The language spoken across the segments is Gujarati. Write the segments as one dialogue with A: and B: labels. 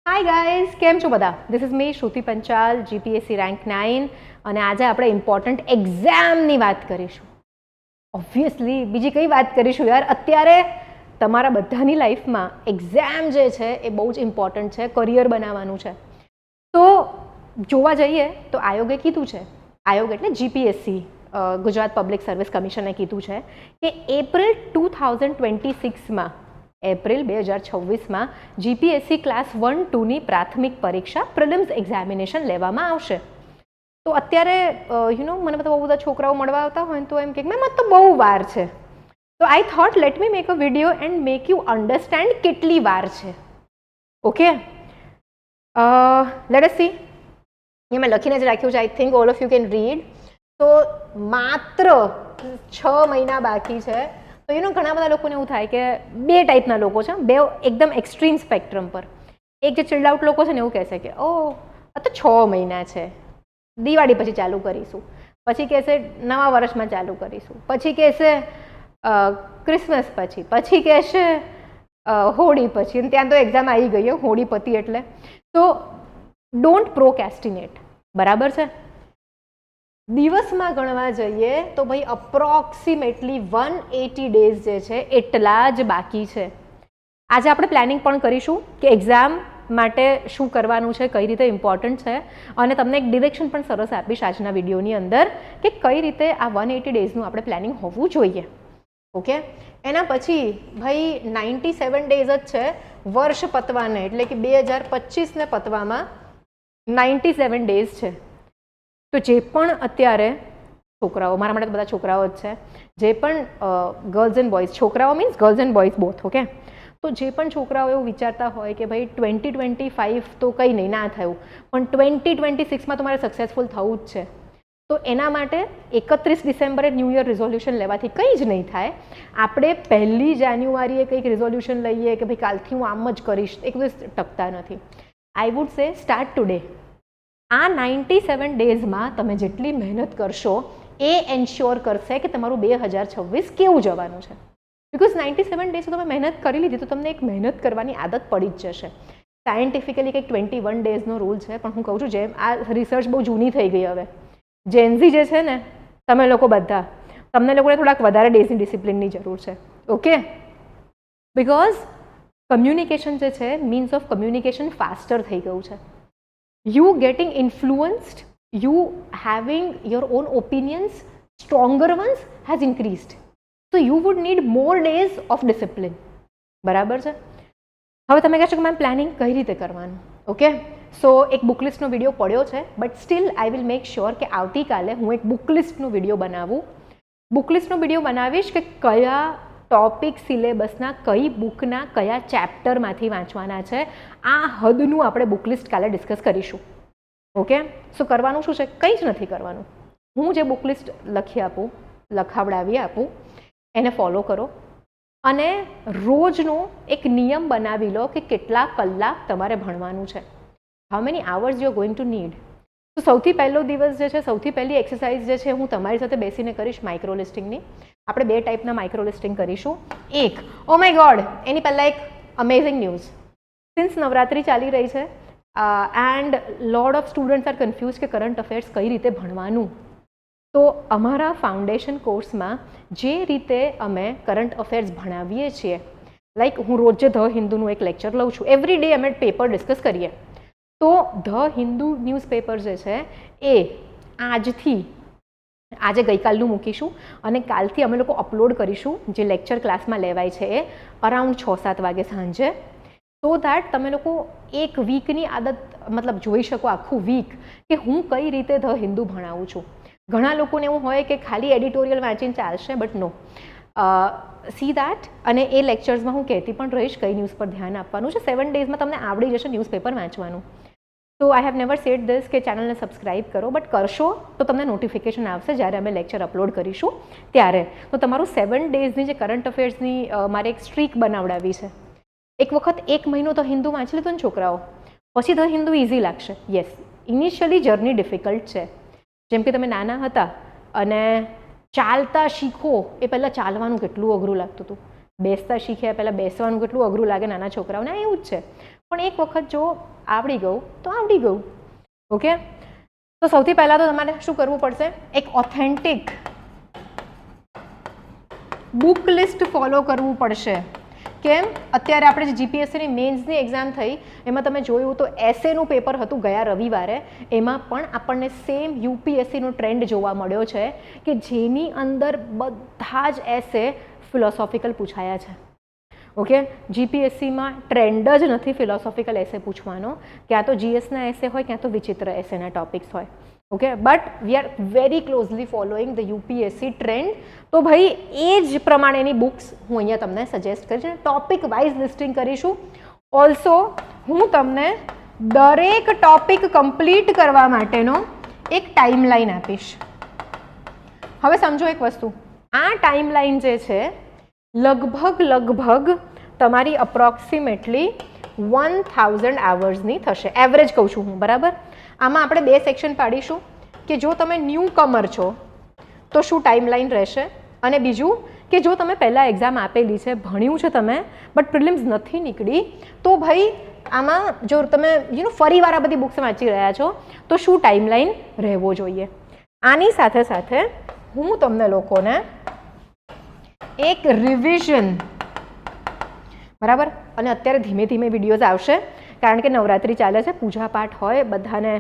A: હાય ગાઈઝ, કેમ છો બધા? This is me Shruti Panchal, GPSC rank 9 અને આજે આપણે ઇમ્પોર્ટન્ટ એક્ઝામની વાત કરીશું. ઓબ્વિયસલી બીજી કઈ વાત કરીશું યાર? અત્યારે તમારા બધાની લાઈફમાં એક્ઝામ જે છે એ બહુ જ ઇમ્પોર્ટન્ટ છે, કરિયર બનાવવાનું છે. તો જોવા જઈએ તો આયોગે કીધું છે, આયોગ એટલે જીપીએસસી ગુજરાત પબ્લિક સર્વિસ કમિશને કીધું છે કે એપ્રિલ 2026માં એપ્રિલ 2026માં જીપીએસસી ક્લાસ 1-2ની પ્રાથમિક પરીક્ષા પ્રિલિમ્સ એક્ઝામિનેશન લેવામાં આવશે. તો અત્યારે મને બધા બહુ બધા છોકરાઓ મળવા આવતા હોય ને તો એમ કે મેમ તો બહુ વાર છે. તો I thought let me make a video and make you understand કેટલી વાર છે. Okay, let us see. એ મેં લખીને જ રાખ્યું છે, I think all of you can read. તો માત્ર 6 મહિના બાકી છે. તો ઘણા બધા લોકોને એવું થાય કે બે ટાઈપના લોકો છે, બે એકદમ એક્સ્ટ્રીમ સ્પેક્ટ્રમ પર. એક જે ચિલ્ડ આઉટ લોકો છે ને એવું કહેશે કે આ તો 6 મહિના છે, દિવાળી પછી ચાલુ કરીશું, પછી કહેશે નવા વર્ષમાં ચાલુ કરીશું, પછી કહેશે ક્રિસમસ પછી કહેશે હોળી પછી, અને ત્યાં તો એક્ઝામ આવી ગઈ હોળી પતી એટલે. તો ડોન્ટ પ્રોકેસ્ટિનેટ, બરાબર છે? દિવસમાં ગણવા જઈએ તો ભાઈ અપ્રોક્સિમેટલી 180 ડેઝ જે છે એટલા જ બાકી છે. આજે આપણે પ્લાનિંગ પણ કરીશું કે એક્ઝામ માટે શું કરવાનું છે, કઈ રીતે ઇમ્પોર્ટન્ટ છે, અને તમને એક ડિરેક્શન પણ સરસ આપીશ આજના વિડીયોની અંદર કે કઈ રીતે આ 180 ડેઝનું આપણે પ્લાનિંગ હોવું જોઈએ. ઓકે, એના પછી ભાઈ 97 ડેઝ જ છે વર્ષ પતવાને, એટલે કે 2025ને પતવામાં 97 ડેઝ છે. તો જે પણ અત્યારે છોકરાઓ, મારા માટે બધા છોકરાઓ જ છે, જે પણ ગર્લ્સ એન્ડ બોયઝ, છોકરાઓ means girls and boys both, okay. તો જે પણ છોકરાઓ એવું વિચારતા હોય કે ભાઈ 2025 તો કંઈ નહીં, ના થયું, પણ 2026માં તમારે સક્સેસફુલ થવું જ છે. તો એના માટે 31 ડિસેમ્બરે ન્યૂ યર રિઝોલ્યુશન લેવાથી કંઈ જ નહીં થાય. આપણે 1 જાન્યુઆરીએ કંઈક રિઝોલ્યુશન લઈએ કે ભાઈ કાલથી હું આમ જ કરીશ, એક દિવસ ટકતા નથી. I would say start today. આ 97 ડેઝમાં તમે જેટલી મહેનત કરશો એ એન્શ્યોર કરશે કે તમારું 2026 કેવું જવાનું છે. બિકોઝ 97 ડેઝ તમે મહેનત કરી લીધી તો તમને એક મહેનત કરવાની આદત પડી જ જશે. સાયન્ટિફિકલી કંઈક 21 ડેઝનો રૂલ છે, પણ હું કહું છું જેમ આ રિસર્ચ બહુ જૂની થઈ ગઈ હવે. જેનઝી જે છે ને, તમે લોકો બધા, તમને લોકોને થોડાક વધારે ડેઝની ડિસિપ્લિનની જરૂર છે. ઓકે, બિકોઝ કમ્યુનિકેશન જે છે, મીન્સ ઓફ કમ્યુનિકેશન ફાસ્ટર થઈ ગયું છે. You getting influenced, you having your own opinions, stronger ones has increased. So you would need more days of discipline. બરાબર છે? હવે તમે કહેશો કે મેમ પ્લાનિંગ કઈ રીતે કરવાનું? ઓકે, સો એક બુક લિસ્ટનો વિડીયો પડ્યો છે, but still I will make sure કે આવતીકાલે હું એક બુક લિસ્ટનો વિડીયો બનાવું. બુક લિસ્ટનો વિડીયો બનાવીશ કે કયા ટોપિક સિલેબસના કઈ બુકના કયા ચેપ્ટરમાંથી વાંચવાના છે. આ હદનું આપણે બુક લિસ્ટ કાલે ડિસ્કસ કરીશું. ઓકે, સો કરવાનું શું છે? કંઈ જ નથી કરવાનું. હું જે બુક લિસ્ટ લખી આપું, લખાવડાવી આપું, એને ફોલો કરો અને રોજનો એક નિયમ બનાવી લો કે કેટલા કલાક તમારે ભણવાનું છે. How many hours you are going to need. તો સૌથી પહેલો દિવસ જે છે, સૌથી પહેલી એક્સરસાઇઝ જે છે હું તમારી સાથે બેસીને કરીશ માઇક્રો લિસ્ટિંગની. આપણે 2 ટાઈપના માઇક્રો લિસ્ટિંગ કરીશું. એક, ઓ માય ગોડ, એની પહેલાં એક અમેઝિંગ ન્યૂઝ. સિન્સ નવરાત્રિ ચાલી રહી છે and lot of students are confuse કે કરંટ અફેર્સ કઈ રીતે ભણવાનું. તો અમારા ફાઉન્ડેશન કોર્સમાં જે રીતે અમે કરંટ અફેર્સ ભણાવીએ છીએ, લાઈક હું રોજ ધ હિન્દુનું એક લેક્ચર લઉં છું, એવરી ડે અમે પેપર ડિસ્કસ કરીએ. તો ધ હિન્દુ ન્યૂઝપેપર જે છે એ આજે ગઈકાલનું મૂકીશું અને કાલથી અમે લોકો અપલોડ કરીશું જે લેક્ચર ક્લાસમાં લેવાય છે એ અરાઉન્ડ 6-7 વાગે સાંજે. સો દેટ તમે લોકો એક વીકની આદત મતલબ જોઈ શકો, આખું વીક કે હું કઈ રીતે ધ હિન્દુ ભણાવું છું. ઘણા લોકોને એવું હોય કે ખાલી એડિટોરિયલ વાંચીને ચાલશે, બટ નો, સી દેટ. અને એ લેક્ચર્સમાં હું કહેતી પણ રહીશ કઈ ન્યૂઝ પર ધ્યાન આપવાનું છે. 7 ડેઝમાં તમને આવડી જશે ન્યૂઝપેપર વાંચવાનું. તો I have never said this કે ચેનલને સબસ્ક્રાઇબ કરો, બટ કરશો તો તમને નોટિફિકેશન આવશે જ્યારે અમે લેક્ચર અપલોડ કરીશું ત્યારે. તો તમારું 7 ડેઝની જે કરંટ અફેર્સની મારે એક સ્ટ્રીક બનાવડાવી છે. એક વખત 1 મહિનો તો હિન્દુ વાંચી લીધું ને છોકરાઓ, પછી તો હિન્દુ ઇઝી લાગશે. યસ, ઇનિશિયલી જર્ની ડિફિકલ્ટ છે. જેમ કે તમે નાના હતા અને ચાલતા શીખો એ પહેલાં ચાલવાનું કેટલું અઘરું લાગતું હતું, બેસતા શીખ્યા પહેલાં બેસવાનું કેટલું અઘરું લાગે નાના છોકરાઓને, એવું જ છે. પણ એક વખત જો આવડી ગયું તો આવડી ગયું. ઓકે, તો સૌથી પહેલાં તો તમારે શું કરવું પડશે? એક ઓથેન્ટિક બુક લિસ્ટ ફોલો કરવું પડશે. કેમ? અત્યારે આપણે જે જીપીએસસીની મેન્સની એક્ઝામ થઈ એમાં તમે જોયું તો એસેનું પેપર હતું ગયા રવિવારે, એમાં પણ આપણને સેમ યુપીએસસીનો ટ્રેન્ડ જોવા મળ્યો છે કે જેની અંદર બધા જ એસે ફિલોસોફિકલ પૂછાયા છે. ઓકે, જીપીએસસીમાં ટ્રેન્ડ જ નથી ફિલોસોફિકલ એસે પૂછવાનો, ક્યાં તો જીએસના એસે હોય ક્યાં તો વિચિત્ર એસેના ટોપિક્સ હોય. Okay, but we are very closely following the UPSC trend. તો ભાઈ એ જ પ્રમાણેની બુક્સ હું અહીંયા તમને સજેસ્ટ કરીશ, ટોપિક વાઇઝ લિસ્ટિંગ કરીશું. ઓલ્સો હું તમને દરેક ટોપિક કમ્પ્લીટ કરવા માટેનો એક ટાઈમલાઈન આપીશ. હવે સમજો એક વસ્તુ, આ ટાઈમલાઈન જે છે લગભગ તમારી અપ્રોક્સિમેટલી 1000 આવર્સની થશે. એવરેજ કહું છું હું, બરાબર? આમાં આપણે 2 સેક્શન પાડીશું કે જો તમે ન્યૂ કમર છો તો શું ટાઈમલાઈન રહેશે, અને બીજું કે જો તમે પહેલાં એક્ઝામ આપેલી છે, ભણ્યું છે તમે, બટ પ્રિલિમ્સ નથી નીકળી, તો ભાઈ આમાં જો તમે ફરીવાર આ બધી બુક્સ વાંચી રહ્યા છો તો શું ટાઈમલાઈન રહેવો જોઈએ. આની સાથે સાથે હું તમને લોકોને એક રિવિઝન, બરાબર, અને અત્યારે ધીમે ધીમે વિડીયોઝ આવશે કારણ કે નવરાત્રિ ચાલે છે, પૂજા પાઠ હોય, બધાને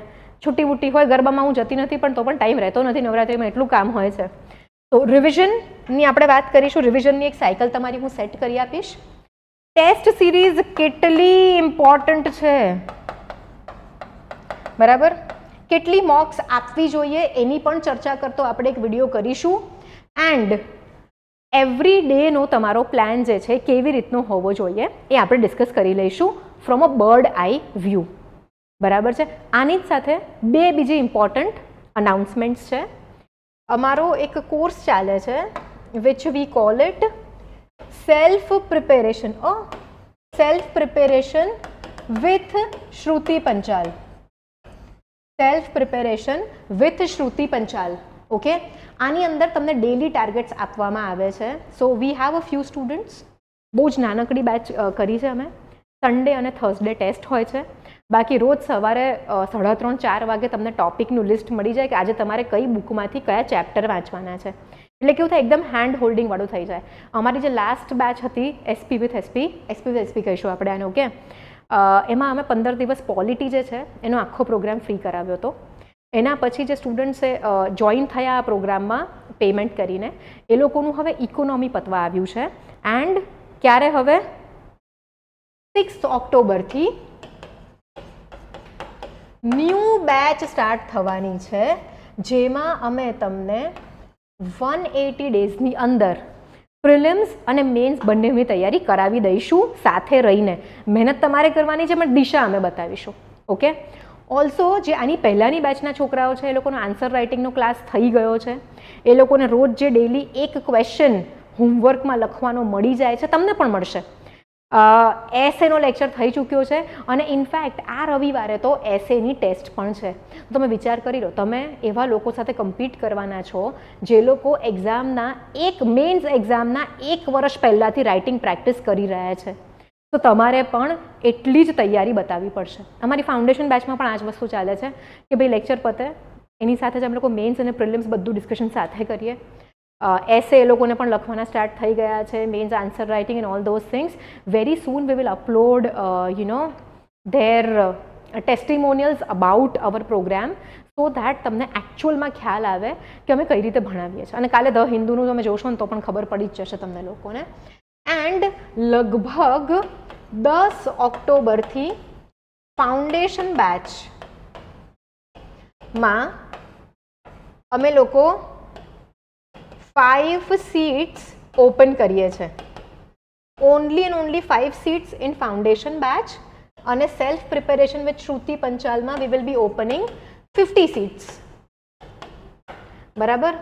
A: છૂટી વૂટી હોય, ગરબામાં હું જતી નથી પણ તો પણ ટાઈમ રહેતો નથી, નવરાત્રિમાં એટલું કામ હોય છે. તો રિવિઝનની આપણે વાત કરીશું. રિવિઝનની એક સાયકલ તમારી હું સેટ કરી આપીશ. ટેસ્ટ સિરીઝ કેટલી ઇમ્પોર્ટન્ટ છે, બરાબર, કેટલી મોક્સ આપવી જોઈએ એની પણ ચર્ચા કરતો આપણે એક વિડીયો કરીશું. એન્ડ એવરી ડેનો તમારો પ્લાન જે છે કેવી રીતનો હોવો જોઈએ એ આપણે ડિસ્કસ કરી લઈશું from a bird I view. બરાબર છે? આની જ સાથે 2 બીજી ઇમ્પોર્ટન્ટ અનાઉન્સમેન્ટ્સ છે. અમારો એક કોર્સ ચાલે છે which we call it self preparation with Shruti Panchal. Self preparation with Shruti Panchal. Okay, આની અંદર તમને ડેલી ટાર્ગેટ્સ આપવામાં આવે છે. So we have a few students. બહુ જ નાનકડી બેચ કરી છે અમે. સન્ડે અને થર્સડે ટેસ્ટ હોય છે. બાકી રોજ સવારે 3:30-4 વાગે તમને ટોપિકનું લિસ્ટ મળી જાય કે આજે તમારે કઈ બુકમાંથી કયા ચેપ્ટર વાંચવાના છે. એટલે કેવું થાય, એકદમ હેન્ડ હોલ્ડિંગવાળું થઈ જાય. અમારી જે લાસ્ટ બેચ હતી એસપી વિથ એસપી કહીશું આપણે આને. ઓકે, એમાં અમે 15 દિવસ પોલિટી જે છે એનો આખો પ્રોગ્રામ ફ્રી કરાવ્યો હતો. એના પછી જે સ્ટુડન્ટ્સે જોઈન થયા આ પ્રોગ્રામમાં પેમેન્ટ કરીને, એ લોકોનું હવે ઇકોનોમી પતવા આવ્યું છે. એન્ડ ક્યારે? હવે 6 ઓક્ટોબરથી ન્યૂ બેચ સ્ટાર્ટ થવાની છે, જેમાં અમે તમને 180 ડેઝની અંદર પ્રિલિમ્સ અને મેન્સ બંનેની તૈયારી કરાવી દઈશું સાથે રહીને. મહેનત તમારે કરવાની છે પણ દિશા અમે બતાવીશું. ઓકે, ઓલ્સો જે આની પહેલાંની બેચના છોકરાઓ છે એ લોકોનો આન્સર રાઇટિંગનો ક્લાસ થઈ ગયો છે. એ લોકોને રોજ જે ડેલી એક ક્વેશ્ચન હોમવર્કમાં લખવાનો મળી જાય છે, તમને પણ મળશે. એસેનો લેક્ચર થઈ ચૂક્યો છે અને ઇનફેક્ટ આ રવિવારે તો એસેની ટેસ્ટ પણ છે. તમે વિચાર કરી લો, તમે એવા લોકો સાથે કમ્પીટ કરવાના છો જે લોકો મેન્સ એક્ઝામના 1 વર્ષ પહેલાંથી રાઇટિંગ પ્રેક્ટિસ કરી રહ્યા છે. તો તમારે પણ એટલી જ તૈયારી બતાવવી પડશે. અમારી ફાઉન્ડેશન બેચમાં પણ આ જ વસ્તુ ચાલે છે કે ભાઈ લેક્ચર પતે એની સાથે જ અમે લોકો મેન્સ અને પ્રિલિમ્સ બધું ડિસ્કશન સાથે કરીએ. એસે એ લોકોને પણ લખવાના સ્ટાર્ટ થઈ ગયા છે, mains answer writing and all those things. Very soon we will upload their testimonials about our program, so that તમને એકચ્યુઅલમાં ખ્યાલ આવે કે અમે કઈ રીતે ભણાવીએ છીએ. અને કાલે ધ હિન્દુનું તમે જોશો ને તો પણ ખબર પડી જ જશે તમને લોકોને. એન્ડ લગભગ 10 ઓક્ટોબરથી ફાઉન્ડેશન બેચમાં અમે લોકો 5 સીટ્સ ઓપન કરીએ છીએ. Only and only 5 seats in foundation batch. અને સેલ્ફ પ્રિપેરેશન વિથ શ્રુતિ પંચાલમાં we will be opening 50 seats. બરાબર?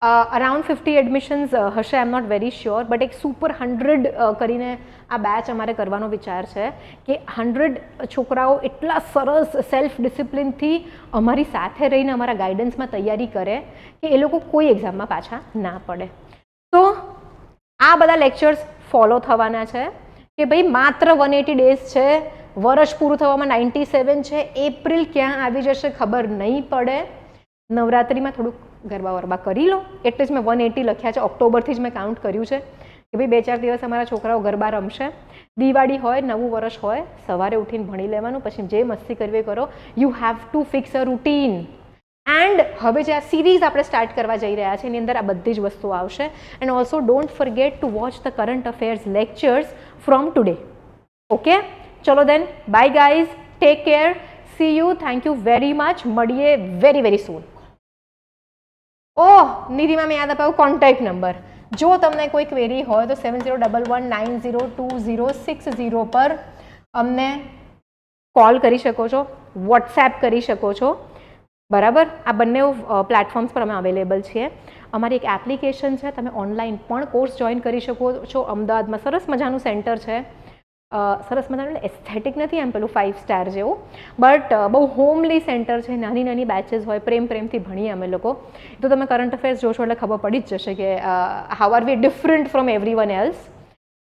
A: અરાઉન્ડ 50 એડમિશન્સ હશે, I am not very sure, but એક સુપર 100 કરીને આ બેચ અમારે કરવાનો વિચાર છે કે 100 છોકરાઓ એટલા સરસ સેલ્ફ ડિસિપ્લિનથી અમારી સાથે રહીને અમારા ગાઈડન્સમાં તૈયારી કરે કે એ લોકો કોઈ એક્ઝામમાં પાછા ના પડે. તો આ બધા લેક્ચર્સ ફોલો થવાના છે કે ભાઈ માત્ર 180 ડેઝ છે, વર્ષ પૂરું થવામાં 97 છે, એપ્રિલ ક્યાં આવી જશે ખબર નહીં પડે. નવરાત્રિમાં થોડુંક ગરબા વરબા કરી લો, એટલે જ મેં 180 લખ્યા છે. ઓક્ટોબરથી જ મેં કાઉન્ટ કર્યું છે કે ભાઈ 2-4 દિવસ અમારા છોકરાઓ ગરબા રમશે. દિવાળી હોય, નવું વર્ષ હોય, સવારે ઉઠીને ભણી લેવાનું, પછી જે મસ્તી કરવી કરો. You have to fix a routine. And હવે જે આ સિરીઝ આપણે સ્ટાર્ટ કરવા જઈ રહ્યા છે એની અંદર આ બધી જ વસ્તુઓ આવશે. And also don't forget to watch the current affairs lectures from today. Okay, ચલો then, bye guys, take care, see you, thank you very much. મળીએ વેરી વેરી સૂન. ઓહ, નિધિમાં મેં યાદ અપાવ્યું કોન્ટેક્ટ નંબર. જો તમને કોઈ ક્વેરી હોય તો 7011902060 પર અમને કોલ કરી શકો છો, વોટ્સએપ કરી શકો છો. બરાબર, આ બંને પ્લેટફોર્મ્સ પર અમે અવેલેબલ છીએ. અમારી એક એપ્લિકેશન છે, તમે ઓનલાઈન પણ કોર્સ જોઈન કરી શકો છો. અમદાવાદમાં સરસ મજાનું સેન્ટર છે. સરસ મજાનું એસ્થેટિક નથી એમ પેલું 5 સ્ટાર જેવું, બટ બહુ હોમલી સેન્ટર છે. નાની નાની બેચીસ હોય, પ્રેમથી ભણીએ અમે લોકો. તો તમે કરંટ અફેર્સ જોશો એટલે ખબર પડી જ જશે કે how are we different from everyone else.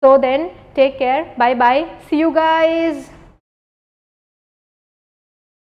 A: So then take care, bye bye, see you guys.